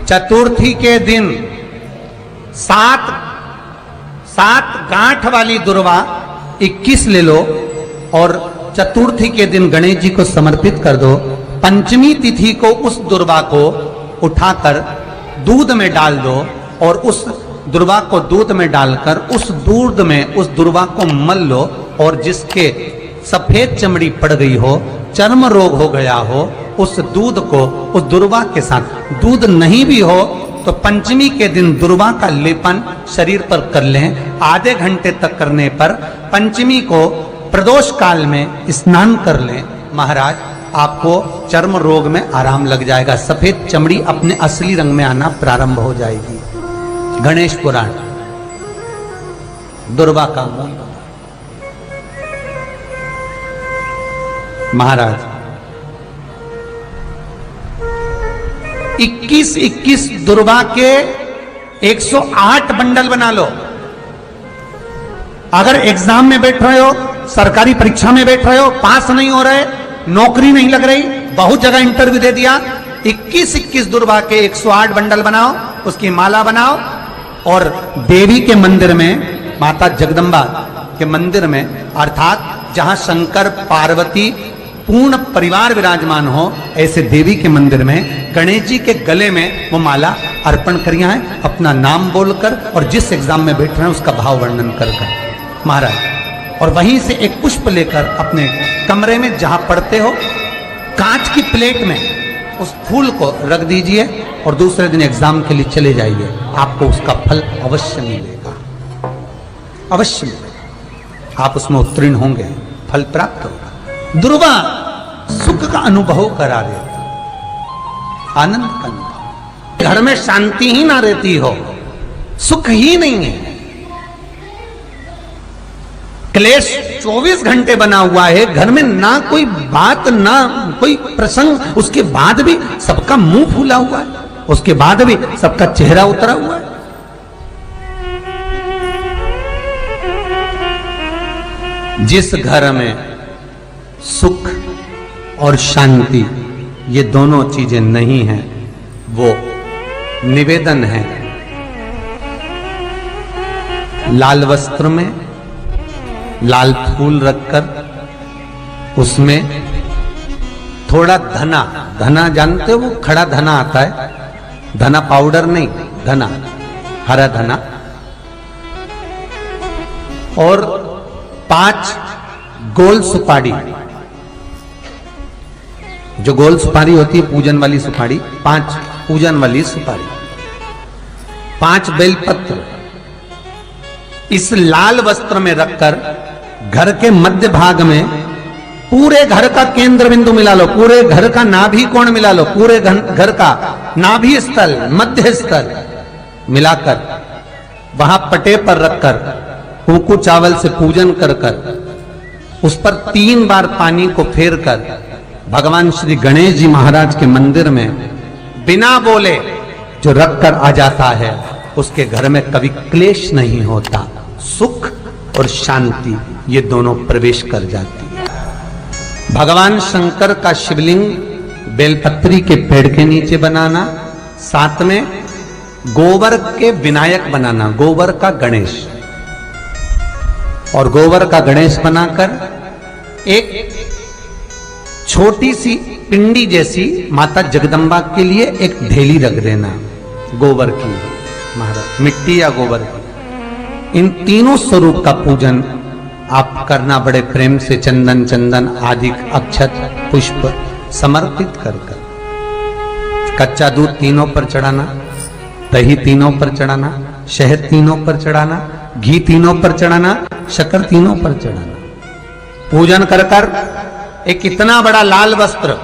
चतुर्थी के दिन सात गांठ वाली दुर्वा 21 ले लो और चतुर्थी के दिन गणेश जी को समर्पित कर दो। पंचमी तिथि को उस दुर्वा को उठाकर दूध में डाल दो और उस दुर्वा को दूध में डालकर उस दूध में उस दुर्वा को मल लो और जिसके सफेद चमड़ी पड़ गई हो, चर्म रोग हो गया हो, उस दूध को उस दुर्वा के साथ, दूध नहीं भी हो तो पंचमी के दिन दुर्वा का लेपन शरीर पर कर लें। आधे घंटे तक करने पर पंचमी को प्रदोष काल में स्नान कर लें। महाराज आपको चर्म रोग में आराम लग जाएगा, सफेद चमड़ी अपने असली रंग में आना प्रारंभ हो जाएगी। गणेश पुराण दुर्वा का मूल। महाराज 21 दुर्वा के 108 बंडल बना लो। अगर एग्जाम में बैठ रहे हो, सरकारी परीक्षा में बैठ रहे हो, पास नहीं हो रहे, नौकरी नहीं लग रही, बहुत जगह इंटरव्यू दे दिया, 21 दुर्वा के 108 बंडल बनाओ, उसकी माला बनाओ और देवी के मंदिर में, माता जगदम्बा के मंदिर में, अर्थात जहां शंकर पार्वती पूर्ण परिवार विराजमान हो, ऐसे देवी के मंदिर में गणेश जी के गले में वो माला अर्पण करिया है, अपना नाम बोलकर और जिस एग्जाम में बैठ रहे हैं उसका भाव वर्णन कर महाराज। और वहीं से एक पुष्प लेकर अपने कमरे में जहां पढ़ते हो, कांच की प्लेट में उस फूल को रख दीजिए और दूसरे दिन एग्जाम के लिए चले जाइए, आपको उसका फल अवश्य मिलेगा, अवश्य मिलेगा, आप उसमें उत्तीर्ण होंगे, फल प्राप्त होगा। दुर्वा सुख का अनुभव करा देता, आनंद का अनुभव। घर में शांति ही ना रहती हो, सुख ही नहीं है, क्लेश 24 घंटे बना हुआ है, घर में ना कोई बात ना कोई प्रसंग, उसके बाद भी सबका मुंह फूला हुआ है, उसके बाद भी सबका चेहरा उतरा हुआ है। जिस घर में सुख और शांति ये दोनों चीजें नहीं हैं, वो निवेदन है लाल वस्त्र में लाल फूल रखकर उसमें थोड़ा धना, धना जानते हो, वो खड़ा धना आता है, धना पाउडर नहीं, धना, हरा धना, और 5 गोल सुपारी, जो गोल सुपारी होती है पूजन वाली सुपारी, 5 पूजन वाली सुपारी, 5 बेलपत्र इस लाल वस्त्र में रखकर घर के मध्य भाग में पूरे घर का केंद्र बिंदु मिला लो, पूरे घर का नाभि कोण मिला लो, पूरे घर का नाभि स्थल, मध्य स्थल मिलाकर वहां पटे पर रखकर कुंकू चावल से पूजन कर उस पर 3 बार पानी को फेर कर भगवान श्री गणेश जी महाराज के मंदिर में बिना बोले जो रख कर आ जाता है, उसके घर में कभी क्लेश नहीं होता, सुख और शांति ये दोनों प्रवेश कर जाती है। भगवान शंकर का शिवलिंग बेलपत्री के पेड़ के नीचे बनाना, साथ में गोबर के विनायक बनाना, गोबर का गणेश, और गोबर का गणेश बनाकर एक छोटी सी पिंडी जैसी माता जगदम्बा के लिए एक ढेली रख देना, गोबर की, महाराज मिट्टी या गोबर की। इन तीनों स्वरूप का पूजन आप करना बड़े प्रेम से, चंदन चंदन आदि अक्षत पुष्प समर्पित कर कच्चा दूध तीनों पर चढ़ाना, दही तीनों पर चढ़ाना, शहद तीनों पर चढ़ाना, घी तीनों पर चढ़ाना, शक्कर तीनों पर चढ़ाना। पूजन कर कर एक इतना बड़ा लाल वस्त्र,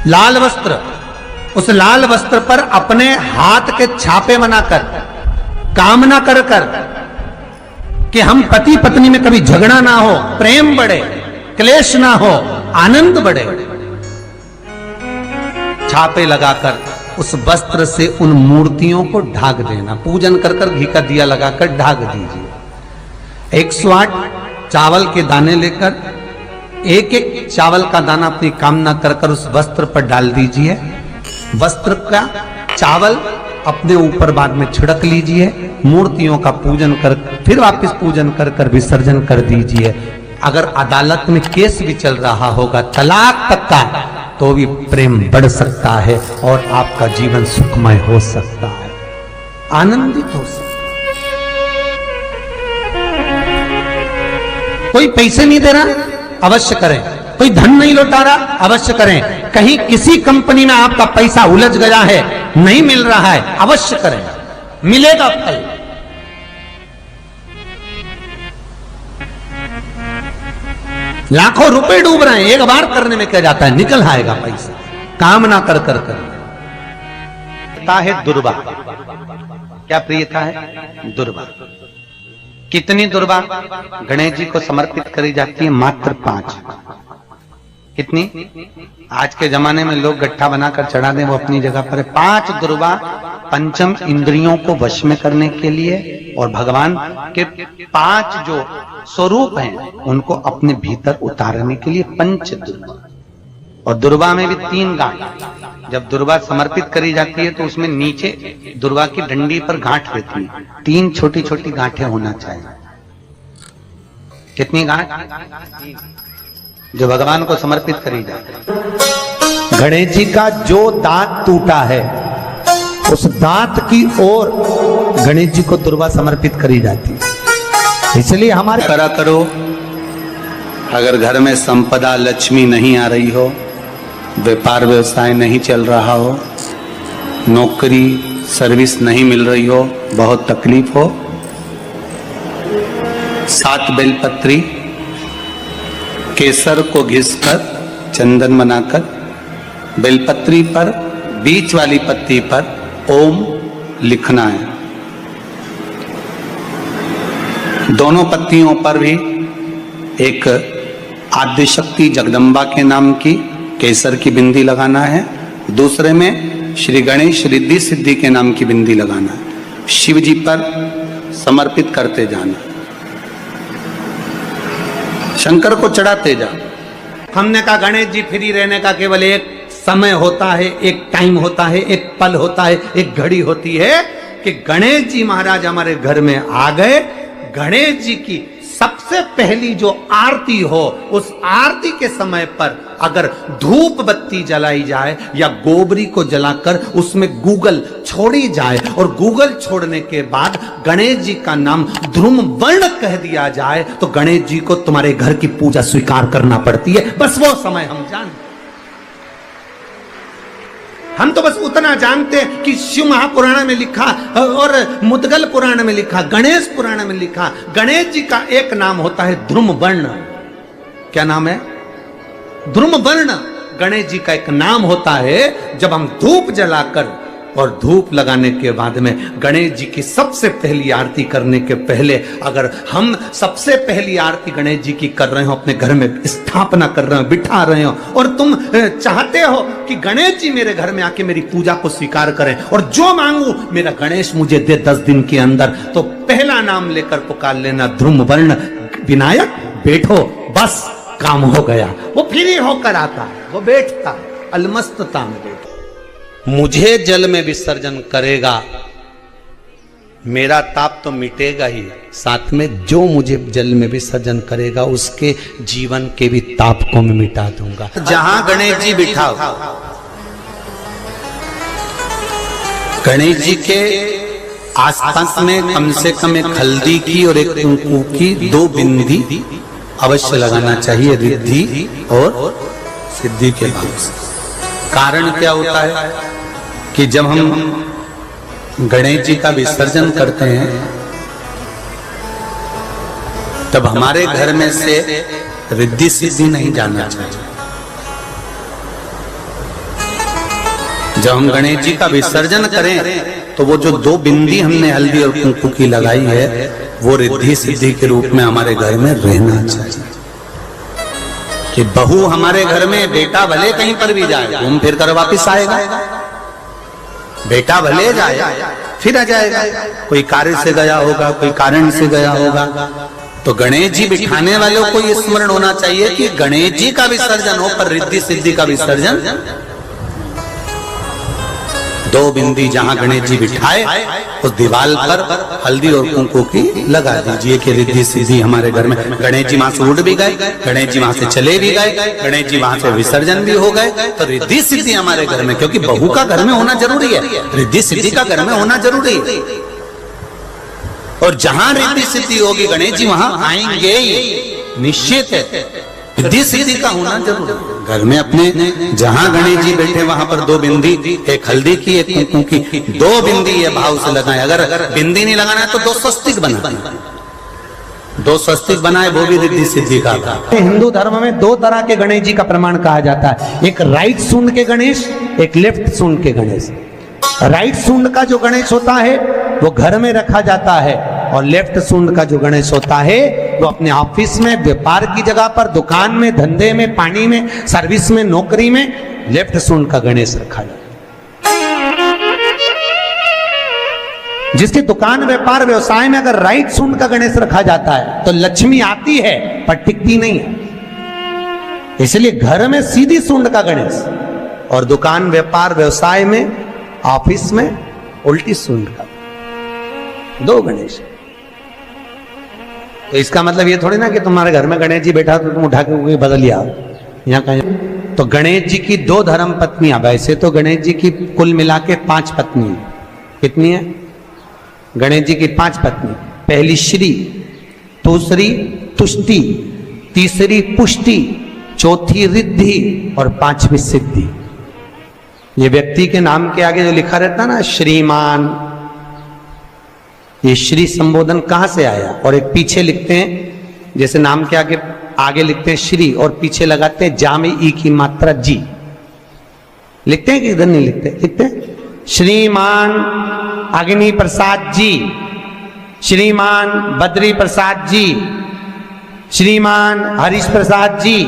लाल वस्त्र, उस लाल वस्त्र पर अपने हाथ के छापे बनाकर कामना कर कर कि हम पति पत्नी में कभी झगड़ा ना हो, प्रेम बढ़े, क्लेश ना हो, आनंद बढ़े, छापे लगाकर उस वस्त्र से उन मूर्तियों को ढाक देना। पूजन कर कर घी का दिया लगाकर ढाक दीजिए। 108 चावल के दाने लेकर एक एक चावल का दाना अपनी कामना कर कर उस वस्त्र पर डाल दीजिए। वस्त्र का चावल अपने ऊपर बाद में छिड़क लीजिए। मूर्तियों का पूजन कर फिर वापस पूजन कर कर विसर्जन कर दीजिए। अगर अदालत में केस भी चल रहा होगा तलाक तक का, तो भी प्रेम बढ़ सकता है और आपका जीवन सुखमय हो सकता है, आनंदित हो सकता है। कोई पैसे नहीं दे रहा, अवश्य करें। कोई धन नहीं लौटा रहा, अवश्य करें। कहीं किसी कंपनी में आपका पैसा उलझ गया है, नहीं मिल रहा है, अवश्य करें, मिलेगा फल। लाखों रुपए डूब रहे हैं, एक बार करने में क्या जाता है, निकल आएगा पैसा, काम ना कर कर कर। है दुर्वा, क्या प्रियता है? दुर्वा। कितनी दुर्वा गणेश जी को समर्पित करी जाती है? मात्र 5। कितनी? आज के जमाने में लोग गट्ठा बनाकर चढ़ा दें, वो अपनी जगह पर है। 5 दुर्वा पंचम इंद्रियों को वश में करने के लिए और भगवान के 5 जो स्वरूप हैं उनको अपने भीतर उतारने के लिए 5 दुर्वा। और दुर्वा में भी 3 गांठ। जब दुर्वा समर्पित करी जाती है तो उसमें नीचे दुर्वा की डंडी पर गांठ रहती है, 3 छोटी छोटी गांठें होना चाहिए। कितनी गांठ? जो भगवान को समर्पित करी जाती है। गणेश जी का जो दांत टूटा है उस दांत की ओर गणेश जी को दुर्वा समर्पित करी जाती है। इसलिए हमारे करा करो। अगर घर में संपदा लक्ष्मी नहीं आ रही हो, व्यापार व्यवसाय नहीं चल रहा हो, नौकरी सर्विस नहीं मिल रही हो, बहुत तकलीफ हो, 7 बेलपत्री केसर को घिसकर चंदन बनाकर बेलपत्री पर बीच वाली पत्ती पर ओम लिखना है। दोनों पत्तियों पर भी एक आद्यशक्ति जगदम्बा के नाम की केसर की बिंदी लगाना है, दूसरे में श्री गणेश रिद्धि सिद्धि के नाम की बिंदी लगाना है। शिव जी पर समर्पित करते जाना, शंकर को चढ़ाते जा। हमने कहा गणेश जी फ्री रहने का केवल एक समय होता है, एक टाइम होता है, एक पल होता है, एक घड़ी होती है कि गणेश जी महाराज हमारे घर में आ गए। गणेश जी की सबसे पहली जो आरती हो, उस आरती के समय पर अगर धूप बत्ती जलाई जाए या गोबरी को जलाकर उसमें गूगल छोड़ी जाए और गूगल छोड़ने के बाद गणेश जी का नाम ध्रुम वर्ण कह दिया जाए तो गणेश जी को तुम्हारे घर की पूजा स्वीकार करना पड़ती है। बस वो समय हम जानते, हम तो बस उतना जानते हैं कि शिव महापुराण में लिखा और मुद्गल पुराण में लिखा, गणेश पुराण में लिखा, गणेश जी का एक नाम होता है ध्रुम वर्ण। क्या नाम है? ध्रुम वर्ण गणेश जी का एक नाम होता है। जब हम धूप जलाकर और धूप लगाने के बाद में गणेश जी की सबसे पहली आरती करने के पहले अगर हम सबसे पहली आरती गणेश जी की कर रहे हो, अपने घर में स्थापना कर रहे हो, बिठा रहे हो और तुम चाहते हो कि गणेश जी मेरे घर में आके मेरी पूजा को स्वीकार करें और जो मांगू मेरा गणेश मुझे दे 10 दिन के अंदर, तो पहला नाम लेकर पुकार लेना ध्रुम वर्ण विनायक, बैठो, बस काम हो गया। वो फ्री होकर आता है, वो बैठता है, अलमस्तता में बैठता। मुझे जल में विसर्जन करेगा, मेरा ताप तो मिटेगा ही, साथ में जो मुझे जल में विसर्जन करेगा उसके जीवन के भी ताप को मैं मिटा दूंगा। जहां गणेश जी बिठाओ, गणेश जी के आसपास में कम से कम एक हल्दी की और एक कुंकू की 2 बिंदी अवश्य लगाना चाहिए, रिद्धि और सिद्धि के भाव से। कारण क्या होता है कि जब हम गणेश जी का विसर्जन करते हैं तब हमारे घर में से रिद्धि सिद्धि नहीं जाना चाहिए। जब हम गणेश जी का विसर्जन करें तो वो जो 2 बिंदी हमने हल्दी और कुंकू की लगाई है वो रिद्धि सिद्धि के रूप में हमारे घर में रहना चाहिए। कि बहू हमारे घर में, बेटा भले कहीं पर भी जाए घूम फिर कर वापिस आएगा, बेटा भले जाए फिर आ जाएगा, कोई कार्य से गया होगा, कोई कारण से गया होगा, तो गणेश जी बिठाने वालों को ये स्मरण होना चाहिए कि गणेश जी का विसर्जन हो, पर रिद्धि सिद्धि का विसर्जन। दो बिंदी जहां गणेश जी बिठाए उस दीवार पर हल्दी और कुंकू की लगा दीजिए कि रिद्धि सिद्धि हमारे घर में। गणेश जी वहां से उड़ भी गए, गणेश जी वहां से चले भी गए, गणेश जी वहां से विसर्जन भी हो गए, तो रिद्धि सिद्धि हमारे घर में, क्योंकि बहू का घर में होना जरूरी है, रिद्धि सिद्धि का घर में होना जरूरी है। और जहां रिद्धि सिद्धि होगी गणेश जी वहां आएंगे ही, निश्चित है। रिद्धि सिद्धि का होना जरूरी है। घर में अपने जहां गणेश जी बैठे वहां पर दो बिंदी, एक हल्दी की एक कुंकू की, दो बिंदी ये भाव से लगाए। अगर बिंदी नहीं लगाना है तो दो स्वस्तिक बनाए, दो स्वस्तिक बनाए, वो भी रिद्धि सिद्धि का था। हिंदू धर्म में दो तरह के गणेश जी का प्रमाण कहा जाता है, एक राइट सूंड के गणेश, एक लेफ्ट सूंड के गणेश। राइट सूंड का जो गणेश होता है वो घर में रखा जाता है, और लेफ्ट सूंड का जो गणेश होता है वो अपने ऑफिस में, व्यापार की जगह पर, दुकान में, धंधे में, पानी में, सर्विस में, नौकरी में लेफ्ट सूंड का गणेश रखा जाता है। जिसकी दुकान, व्यापार, व्यवसाय में अगर राइट सूंड का गणेश रखा जाता है तो लक्ष्मी आती है पर टिकती नहीं है। इसलिए घर में सीधी सूंड का गणेश, और दुकान, व्यापार, व्यवसाय में, ऑफिस में उल्टी सूंड का, दो गणेश। तो इसका मतलब ये थोड़ी ना कि तुम्हारे घर में गणेश जी बैठा तो तुम उठा के बदल लिया यहाँ कहीं। तो गणेश जी की दो धर्म पत्नियां, वैसे तो गणेश जी की कुल मिला के 5 पत्नी। कितनी है? गणेश जी की 5 पत्नी। पहली श्री, दूसरी तुष्टि, तीसरी पुष्टि, चौथी रिद्धि और 5वीं सिद्धि। ये व्यक्ति के नाम के आगे जो लिखा रहता है ना श्रीमान, ये श्री संबोधन कहां से आया? और एक पीछे लिखते हैं, जैसे नाम के आगे लिखते हैं श्री और पीछे लगाते हैं जा में ई की मात्रा जी। लिखते हैं कि इधर नहीं लिखते? लिखते हैं श्रीमान अग्नि प्रसाद जी, श्रीमान बद्री प्रसाद जी, श्रीमान हरीश प्रसाद जी।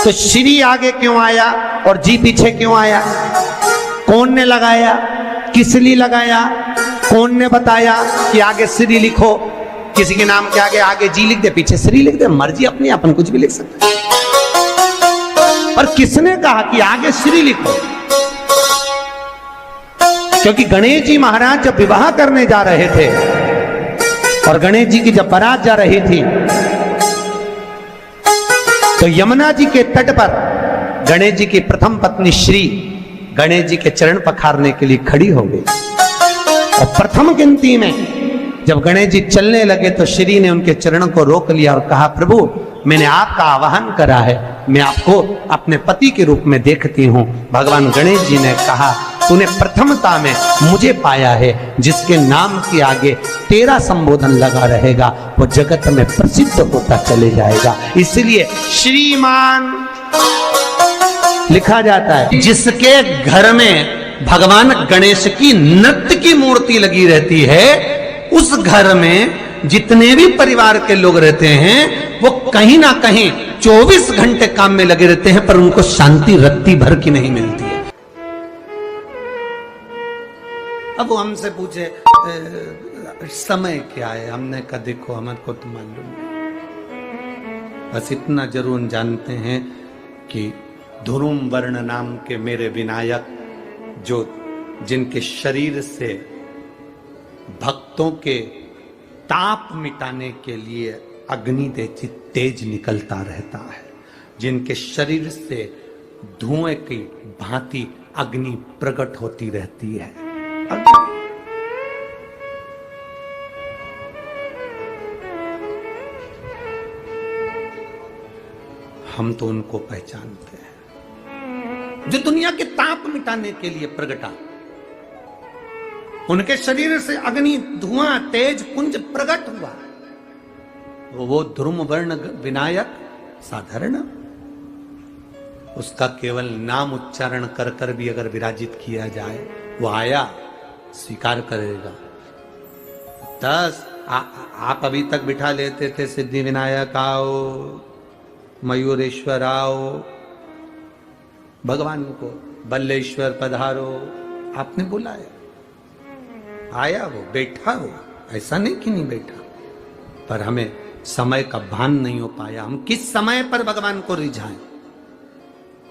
तो श्री आगे क्यों आया और जी पीछे क्यों आया? कौन ने लगाया? किस लिए लगाया? कौन ने बताया कि आगे श्री लिखो? किसी के नाम के आगे जी लिख दे, पीछे श्री लिख दे, मर्जी अपनी, अपन कुछ भी लिख सकते हैं। और किसने कहा कि आगे श्री लिखो? क्योंकि गणेश जी महाराज जब विवाह करने जा रहे थे और गणेश जी की जब बारात जा रही थी तो यमुना जी के तट पर गणेश जी की प्रथम पत्नी श्री गणेश जी के चरण पखारने के लिए खड़ी हो गई। और प्रथम गिनती में जब गणेश जी चलने लगे तो श्री ने उनके चरणों को रोक लिया और कहा, प्रभु मैंने आपका आवाहन करा है, मैं आपको अपने पति के रूप में देखती हूँ। भगवान गणेश जी ने कहा, तूने प्रथमता में मुझे पाया है, जिसके नाम के आगे तेरा संबोधन लगा रहेगा वो जगत में प्रसिद्ध होता चले जाएगा। इसलिए श्रीमान लिखा जाता है। जिसके घर में भगवान गणेश की नृत्य की मूर्ति लगी रहती है, उस घर में जितने भी परिवार के लोग रहते हैं वो कहीं ना कहीं 24 घंटे काम में लगे रहते हैं, पर उनको शांति रत्ती भर की नहीं मिलती है। अब वो हमसे पूछे समय क्या है, हमने कहा देखो हमारे को तो मालूम नहीं, बस इतना जरूर जानते हैं कि ध्रुम वर्ण नाम के मेरे विनायक, जो जिनके शरीर से भक्तों के ताप मिटाने के लिए अग्नि जैसी तेज निकलता रहता है, जिनके शरीर से धुएं की भांति अग्नि प्रकट होती रहती है। हम तो उनको पहचानते हैं जो दुनिया के ताप मिटाने के लिए प्रगटा। उनके शरीर से अग्नि, धुआं, तेज पुंज प्रकट हुआ। वो ध्रुम वर्ण विनायक साधारण, उसका केवल नाम उच्चारण कर कर भी अगर विराजित किया जाए, वो आया स्वीकार करेगा। आप अभी तक बिठा लेते थे सिद्धि विनायक आओ, मयूरेश्वर आओ, भगवान को बल्लेश्वर पधारो, आपने बुलाया, आया वो, बैठा वो, ऐसा नहीं कि नहीं बैठा। पर हमें समय का भान नहीं हो पाया। हम किस समय पर भगवान को रिझाएं?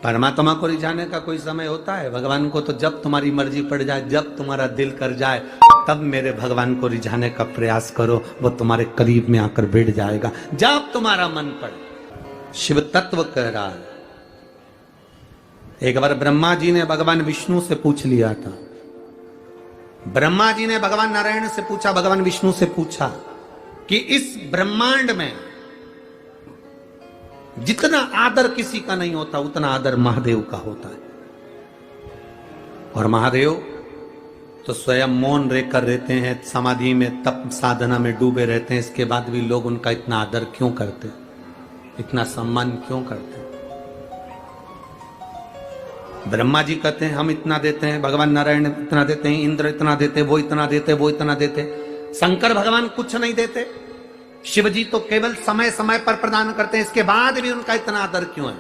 परमात्मा को रिझाने का कोई समय होता है? भगवान को तो जब तुम्हारी मर्जी पड़ जाए, जब तुम्हारा दिल कर जाए, तब मेरे भगवान को रिझाने का प्रयास करो, वो तुम्हारे करीब में आकर बैठ जाएगा जब तुम्हारा मन पड़े। शिव तत्व कह रहा है। एक बार ब्रह्मा जी ने भगवान विष्णु से पूछ लिया था। ब्रह्मा जी ने भगवान नारायण से पूछा, भगवान विष्णु से पूछा कि इस ब्रह्मांड में जितना आदर किसी का नहीं होता, उतना आदर महादेव का होता है। और महादेव तो स्वयं मौन रहकर रहते हैं, समाधि में तप साधना में डूबे रहते हैं। इसके बाद भी लोग उनका इतना आदर क्यों करते, इतना सम्मान क्यों करते? ब्रह्मा जी कहते हैं हम इतना देते हैं, भगवान नारायण इतना देते हैं, इंद्र इतना देते, वो इतना देते, वो इतना देते। शंकर भगवान कुछ नहीं देते। शिव जी तो केवल समय समय पर प्रदान करते हैं, इसके बाद भी उनका इतना आदर क्यों है?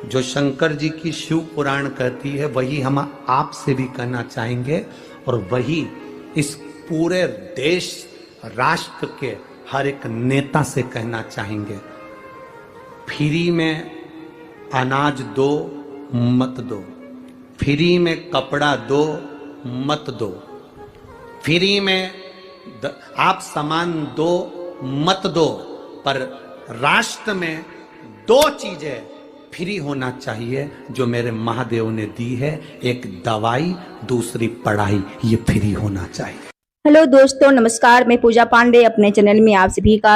जो शंकर जी की शिव पुराण कहती है, वही हम आपसे भी कहना चाहेंगे, और वही इस पूरे देश राष्ट्र के हर एक नेता से कहना चाहेंगे। फ्री में अनाज दो मत दो, फ्री में कपड़ा दो मत दो, फ्री में आप सामान दो मत दो, पर राष्ट्र में दो चीजें फ्री होना चाहिए जो मेरे महादेव ने दी है। एक दवाई, दूसरी पढ़ाई, ये फ्री होना चाहिए। हेलो दोस्तों, नमस्कार। मैं पूजा पांडे अपने चैनल में आप सभी का